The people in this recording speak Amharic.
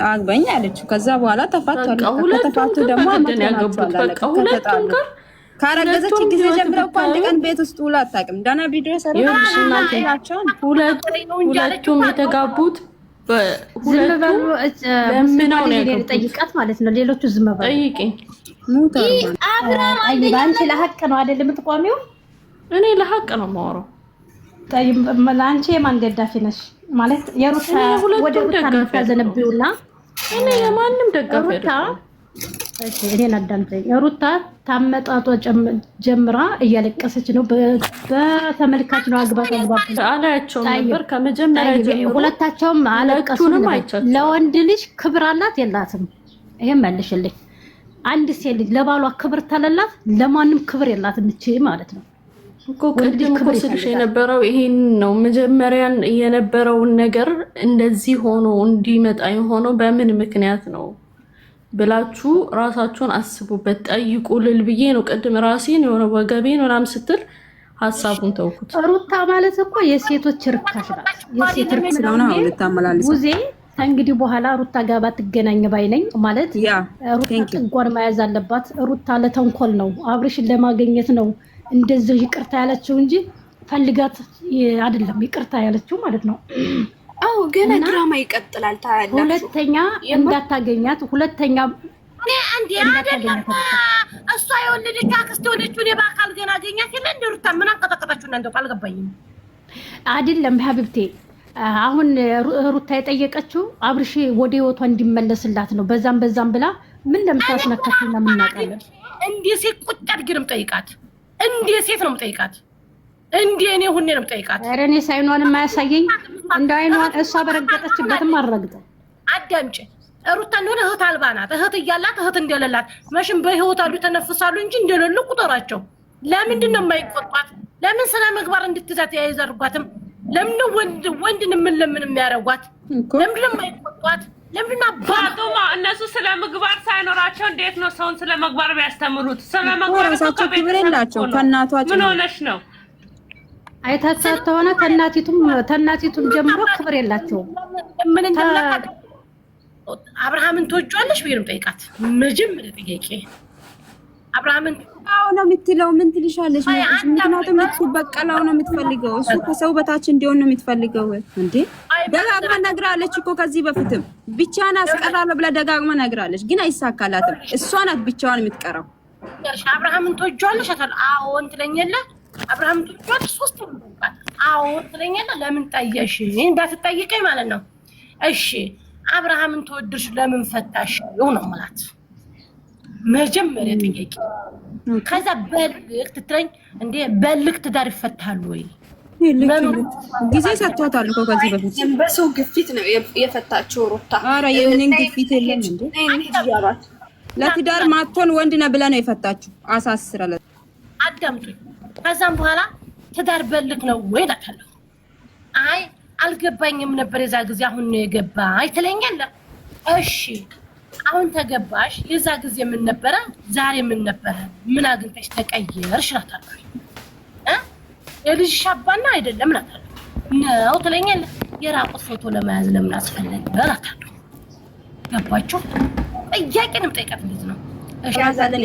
አግባኝ አለችው። ከዛ በኋላ ተፋቷል። ከተፋቱ ደግሞ ሁለቱም ጋር ካረገዘች ጊዜ ጀምሮ እኮ አንድ ቀን ቤት ውስጥ ውላ አታውቅም። ዳና ቪዲዮ ሰራቸው። ሁለቱም የተጋቡት ሁለቱም ለምነው ነው ጠይቃት ማለት ነው። ሌሎቹ ዝም በሉ ጠይቂኝ። አንቺ ለሀቅ ነው አይደል የምትቆሚው? እኔ ለሀቅ ነው የማወራው። አንቺ የማን ገዳፊ ነሽ? ማለት የሩታ ወደ ሩታ ዘነብዩና እኔ የማንም ደጋፊ አይደለም። እሺ እኔን አዳምጠኝ። ሩታ ታመጣጧ ጀምራ እያለቀሰች ነው። በተመልካች ነው አግባት አላያቸው ነበር ከመጀመሪያ ጀምሮ ሁለታቸውም አለቀሱ። ለወንድ ልጅ ክብር አላት የላትም? ይሄን መልሽልኝ። አንድ ሴት ልጅ ለባሏ ክብር ተለላት ለማንም ክብር የላትም እቺ ማለት ነው እኮ። ቅድም እኮ ስልሽ የነበረው ይሄን ነው። መጀመሪያን የነበረውን ነገር እንደዚህ ሆኖ እንዲመጣ የሆነው በምን ምክንያት ነው ብላችሁ ራሳችሁን አስቡበት፣ ጠይቁ ልል ብዬ ነው። ቅድም ራሴን የሆነ ወገቤን ምናምን ስትል ሀሳቡን ተውኩት። ሩታ ማለት እኮ የሴቶች ርካሽ ናት። የሴት ርካሽ ስለሆነ ልታመላልስ ውዜ ከእንግዲህ በኋላ ሩታ ጋር ባትገናኝ ባይነኝ ማለት ሩታ ጥጓን መያዝ አለባት። ሩታ ለተንኮል ነው አብርሽን ለማግኘት ነው እንደዚህ ይቅርታ ያለችው እንጂ ፈልጋት አይደለም ይቅርታ ያለችው ማለት ነው። አው ገና ድራማ ይቀጥላል። ታያላችሁ። ሁለተኛ እንዳታገኛት ሁለተኛ እኔ አንዴ አይደለም እሷ የወለደች አክስት ወለደች። እኔ በአካል ገና አገኛት የለ እንደ ሩታ ምን አንቀጠቀጣችሁ እናንተ አልገባኝም። አይደለም ሀቢብቴ አሁን ሩታ የጠየቀችው አብርሽ ወደ ህይወቷ እንዲመለስላት ነው። በዛም ብላ ምን እንደምታስነካትና ምን እናውቃለን። እንዴ ሴት ቁጭ አድርግም ጠይቃት። እንዴ ሴት ነው የምጠይቃት። እንዴ እኔ ሁኔ ነው የምጠይቃት። ኧረ እኔ ሳይኗን የማያሳየኝ እንደ አይኗን እሷ በረገጠችበትም አረግጠ አዳምጪ። ሩታ እንደሆነ እህት አልባ ናት። እህት እያላት እህት እንደሌላት መቼም በህይወት አሉ ተነፍሳሉ እንጂ እንደሌሉ ቁጠራቸው። ለምንድን ነው የማይቆጧት? ለምን ስነ ምግባር እንድትዛት ያይዘርጓትም? ለምን ወንድን ለምን የሚያረጓት? ለምን የማይቆጧት? ለምን አባቱማ እነሱ ስለ ምግባር ሳይኖራቸው እንዴት ነው ሰውን ስለ ምግባር ቢያስተምሩት? ስለ ምግባር ራሳቸው ክብር የላቸው። ከእናቷቸው ምን ሆነሽ ነው? አይታቻት ሆነ ተናቲቱም ጀምሮ ክብር የላቸውም። ምን እንደምናቀጥ አብርሃምን ትወጂዋለሽ ብዬ ነው ጠይቃት። መጀመሪያ ጥያቄ አብርሃምን አው ነው የምትለው። ምን ትልሻለሽ? ምክንያቱም እሱ በቀላው ነው የምትፈልገው። እሱ ከሰው በታች እንዲሆን ነው የምትፈልገው። እንዴ ደጋግማ ነግራለች እኮ ከዚህ በፊትም ብቻዋን አስቀራለሁ ብላ ደጋግማ ነግራለች፣ ግን አይሳካላትም። እሷ ናት ብቻዋን የምትቀረው። አብርሃምን ትወጂዋለሽ አታል? አዎ እንትለኛለህ። አብርሃምን ትወጂዋለሽ? ሶስት ነው። አዎ እንትለኛለህ። ለምን ጠየሽ? እንዳትጠይቀኝ ማለት ነው። እሺ አብርሃምን ተወድርሽ ለምን ፈታሽ ነው ማለት መጀመሪያ ጥያቄ። ከዛ በልክ ትትረኝ እንዴ በልክ ትዳር ይፈታል ወይ? ጊዜ ሰጥቷታል እኮ ከዚህ በፊት በሰው ግፊት ነው የፈታችው ሩታ። ኧረ የምን ግፊት የለም እንዴ ለትዳር ማቶን ወንድ ነው ብላ ነው የፈታችው። አሳስራለ አዳምጡኝ። ከዛም በኋላ ትዳር በልክ ነው ወይ ላታለሁ። አይ አልገባኝም ነበር የዛ ጊዜ አሁን ነው የገባኝ ትለኛለህ። እሺ አሁን ተገባሽ። የዛ ጊዜ ምን ነበረ? ዛሬ ምን ነበረ? ምን አግኝተሽ ተቀየርሽ ላታለሁ። የልጅሽ አባና አይደለም ላታለሁ ነው ትለኛለህ። የራቁት ፎቶ ለመያዝ ለምን አስፈለገ ላታለሁ። ገባችሁ? ጥያቄንም ጠይቃት ልጅ ነው። እሺ ያዛለን